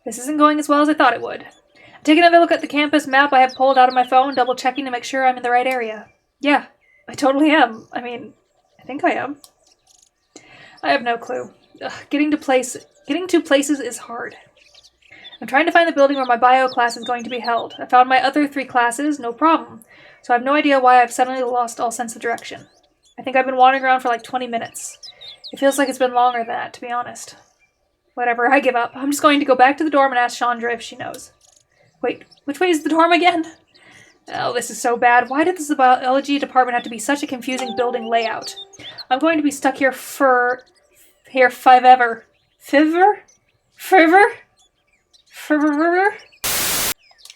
This isn't going as well as I thought it would. Take another look at the campus map I have pulled out of my phone, double checking to make sure I'm in the right area. Yeah, I totally am. I think I am. I have no clue. Getting to places is hard. I'm trying to find the building where my bio class is going to be held. I found my other 3 classes, no problem. So I have no idea why I've suddenly lost all sense of direction. I think I've been wandering around for like 20 minutes. It feels like it's been longer than that, to be honest. Whatever, I give up. I'm just going to go back to the dorm and ask Chandra if she knows. Wait, which way is the dorm again? Oh, this is so bad. Why did this biology department have to be such a confusing building layout? I'm going to be stuck here forever. Fiver?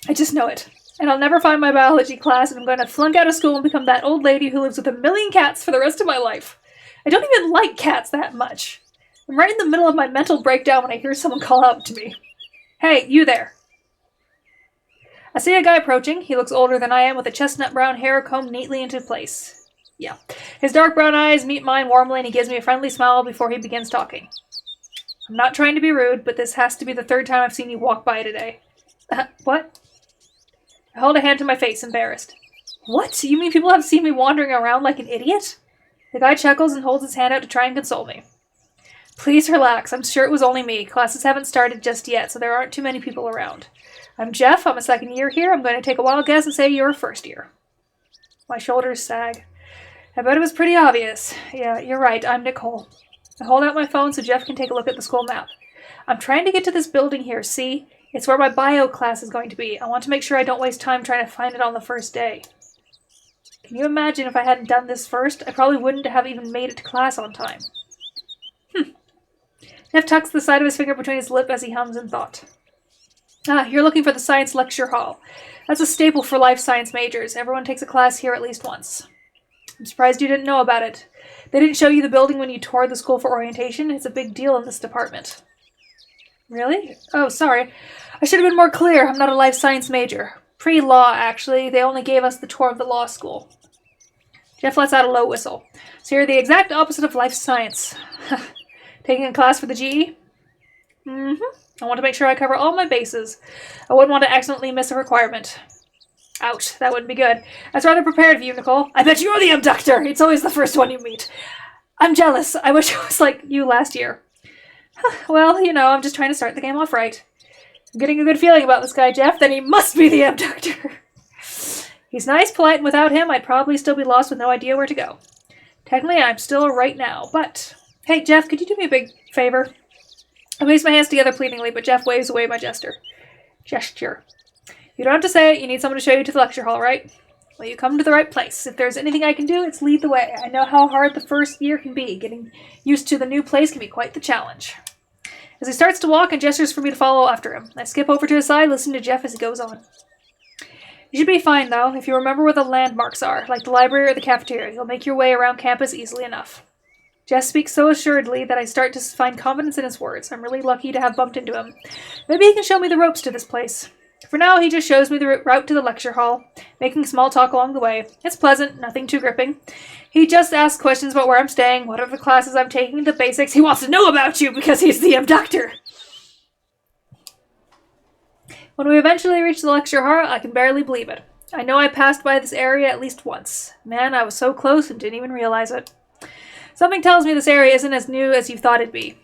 I just know it. And I'll never find my biology class, and I'm going to flunk out of school and become that old lady who lives with 1,000,000 cats for the rest of my life. I don't even like cats that much. I'm right in the middle of my mental breakdown when I hear someone call out to me. Hey, you there. I see a guy approaching. He looks older than I am, with a chestnut brown hair combed neatly into place. Yeah. His dark brown eyes meet mine warmly, and he gives me a friendly smile before he begins talking. I'm not trying to be rude, but this has to be the 3rd time I've seen you walk by today. What? I hold a hand to my face, embarrassed. What? You mean people have seen me wandering around like an idiot? The guy chuckles and holds his hand out to try and console me. Please relax. I'm sure it was only me. Classes haven't started just yet, so there aren't too many people around. I'm Jeff. I'm a 2nd year here. I'm going to take a wild guess and say you're a 1st year. My shoulders sag. I bet it was pretty obvious. Yeah, you're right. I'm Nicole. I hold out my phone so Jeff can take a look at the school map. I'm trying to get to this building here, see? It's where my bio class is going to be. I want to make sure I don't waste time trying to find it on the first day. Can you imagine if I hadn't done this first? I probably wouldn't have even made it to class on time. Jeff tucks the side of his finger between his lip as he hums in thought. You're looking for the science lecture hall. That's a staple for life science majors. Everyone takes a class here at least once. I'm surprised you didn't know about it. They didn't show you the building when you toured the school for orientation. It's a big deal in this department. Really? Oh, sorry. I should have been more clear. I'm not a life science major. Pre-law, actually. They only gave us the tour of the law school. Jeff lets out a low whistle. So you're the exact opposite of life science. Taking a class for the GE? I want to make sure I cover all my bases. I wouldn't want to accidentally miss a requirement. Ouch, that wouldn't be good. I was rather prepared for you, Nicole. I bet you're the abductor! It's always the first one you meet. I'm jealous. I wish I was like you last year. Well, I'm just trying to start the game off right. I'm getting a good feeling about this guy, Jeff. Then he must be the abductor. He's nice, polite, and without him, I'd probably still be lost with no idea where to go. Technically, I'm still right now, but... Hey, Jeff, could you do me a big favor? I raise my hands together pleadingly, but Jeff waves away my gesture. You don't have to say it. You need someone to show you to the lecture hall, right? Well, you come to the right place. If there's anything I can do, it's lead the way. I know how hard the first year can be. Getting used to the new place can be quite the challenge. As he starts to walk and gestures for me to follow after him, I skip over to his side, listening to Jeff as he goes on. You should be fine, though, if you remember where the landmarks are, like the library or the cafeteria. You'll make your way around campus easily enough. Jeff speaks so assuredly that I start to find confidence in his words. I'm really lucky to have bumped into him. Maybe he can show me the ropes to this place. For now, he just shows me the route to the lecture hall, making small talk along the way. It's pleasant, nothing too gripping. He just asks questions about where I'm staying, what are the classes I'm taking, the basics. He wants to know about you because he's the abductor. When we eventually reach the lecture hall, I can barely believe it. I know I passed by this area at least once. Man, I was so close and didn't even realize it. Something tells me this area isn't as new as you thought it'd be.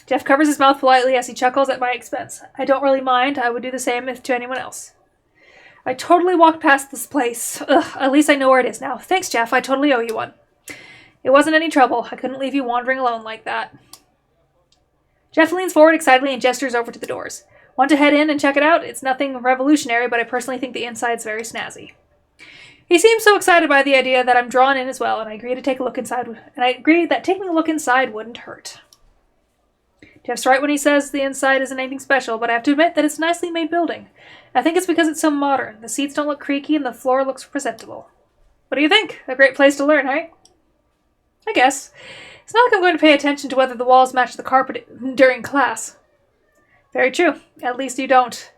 Jeff covers his mouth politely as he chuckles at my expense. I don't really mind. I would do the same if to anyone else. I totally walked past this place. At least I know where it is now. Thanks, Jeff. I totally owe you one. It wasn't any trouble. I couldn't leave you wandering alone like that. Jeff leans forward excitedly and gestures over to the doors. Want to head in and check it out? It's nothing revolutionary, but I personally think the inside's very snazzy. He seems so excited by the idea that I'm drawn in as well, and I agree to take a look inside. And I agree that taking a look inside wouldn't hurt. Jeff's right when he says the inside isn't anything special, but I have to admit that it's a nicely made building. I think it's because it's so modern. The seats don't look creaky and the floor looks presentable. What do you think? A great place to learn, right? I guess. It's not like I'm going to pay attention to whether the walls match the carpet during class. Very true. At least you don't.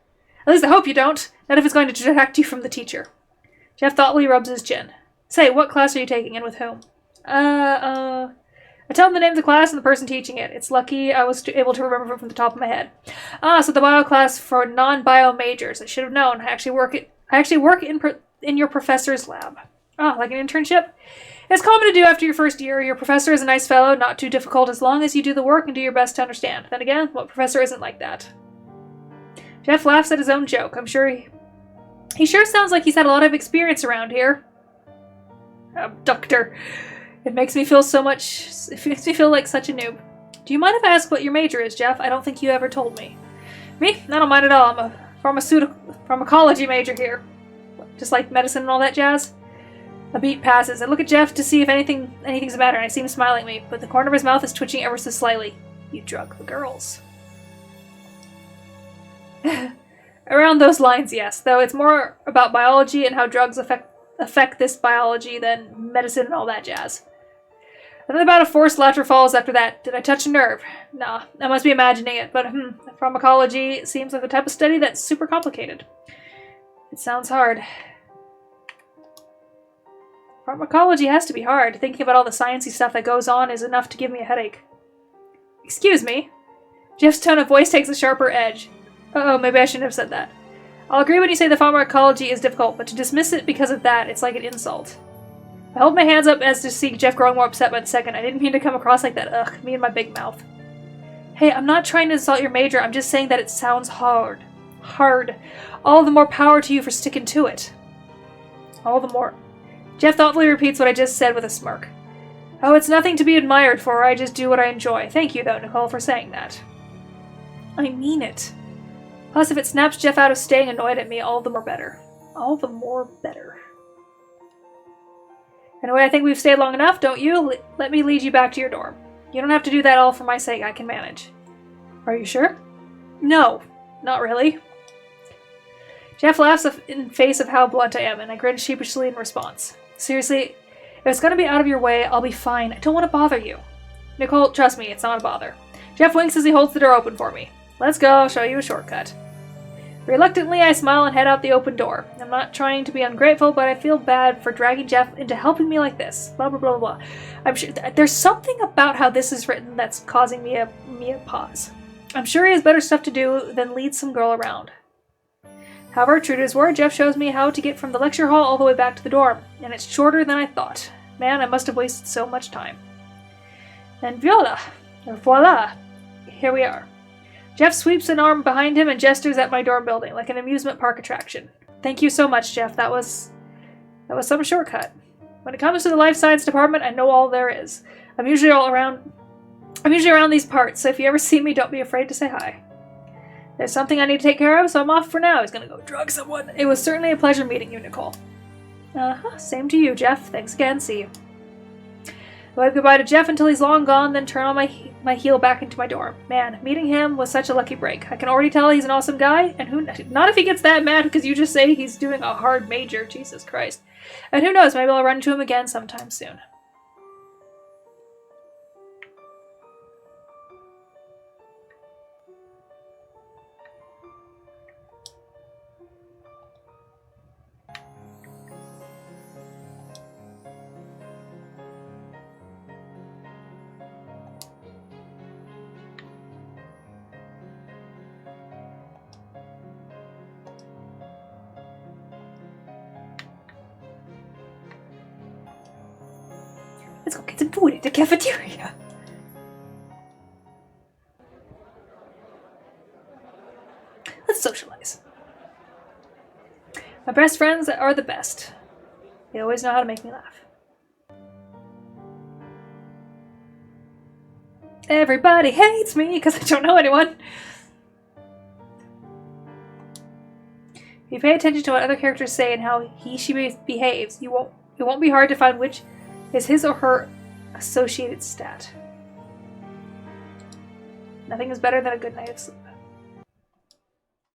At least I hope you don't. Not if it's going to distract you from the teacher. Jeff thoughtfully rubs his chin. Say, what class are you taking and with whom? I tell them the name of the class and the person teaching it. It's lucky I was able to remember it from the top of my head. So the bio class for non-bio majors. I should have known. I actually work in your professor's lab. Like an internship? It's common to do after your first year. Your professor is a nice fellow, not too difficult as long as you do the work and do your best to understand. Then again, what professor isn't like that? Jeff laughs at his own joke. I'm sure he sure sounds like he's had a lot of experience around here. Abductor. It makes me feel like such a noob. Do you mind if I ask what your major is, Jeff? I don't think you ever told me. Me? I don't mind at all. I'm a pharmacology major here. Just like medicine and all that jazz? A beat passes. I look at Jeff to see if anything's the matter, and I see him smiling at me, but the corner of his mouth is twitching ever so slightly. You drug the girls. Around those lines, yes. Though it's more about biology and how drugs affect this biology than medicine and all that jazz. And then about a forced laughter follows after that. Did I touch a nerve? Nah, I must be imagining it, but pharmacology seems like the type of study that's super complicated. It sounds hard. Pharmacology has to be hard. Thinking about all the sciencey stuff that goes on is enough to give me a headache. Excuse me? Jeff's tone of voice takes a sharper edge. Uh-oh, maybe I shouldn't have said that. I'll agree when you say the pharmacology is difficult, but to dismiss it because of that, it's like an insult. I hold my hands up as to see Jeff growing more upset by the second. I didn't mean to come across like that. Ugh, me and my big mouth. Hey, I'm not trying to insult your major, I'm just saying that it sounds hard. Hard. All the more power to you for sticking to it. All the more. Jeff thoughtfully repeats what I just said with a smirk. Oh, it's nothing to be admired for, I just do what I enjoy. Thank you, though, Nicole, for saying that. I mean it. Plus, if it snaps Jeff out of staying annoyed at me, all the more better. All the more better. Anyway, I think we've stayed long enough, don't you? Let me lead you back to your dorm. You don't have to do that all for my sake, I can manage. Are you sure? No, not really. Jeff laughs in face of how blunt I am, and I grin sheepishly in response. Seriously, if it's gonna be out of your way, I'll be fine. I don't want to bother you. Nicole, trust me, it's not a bother. Jeff winks as he holds the door open for me. Let's go, I'll show you a shortcut. Reluctantly, I smile and head out the open door. I'm not trying to be ungrateful, but I feel bad for dragging Jeff into helping me like this. Blah, blah, blah, blah. I'm sure there's something about how this is written that's causing me a pause. I'm sure he has better stuff to do than lead some girl around. However, true to his word, Jeff shows me how to get from the lecture hall all the way back to the dorm, and it's shorter than I thought. Man, I must have wasted so much time. And voila, here we are. Jeff sweeps an arm behind him and gestures at my dorm building, like an amusement park attraction. Thank you so much, Jeff. That was some shortcut. When it comes to the life science department, I know all there is. I'm usually around these parts, so if you ever see me, don't be afraid to say hi. There's something I need to take care of, so I'm off for now. He's gonna go drug someone. It was certainly a pleasure meeting you, Nicole. Same to you, Jeff. Thanks again. See you. I wave goodbye to Jeff until he's long gone, then turn on my heel back into my dorm. Man, meeting him was such a lucky break. I can already tell he's an awesome guy, and not if he gets that mad because you just say he's doing a hard major. Jesus Christ. And who knows, maybe I'll run into him again sometime soon. Let's go get some food at the cafeteria. Let's socialize. My best friends are the best. They always know how to make me laugh. Everybody hates me because I don't know anyone. If you pay attention to what other characters say and how she behaves, it won't be hard to find which is his or her associated stat. Nothing is better than a good night of sleep.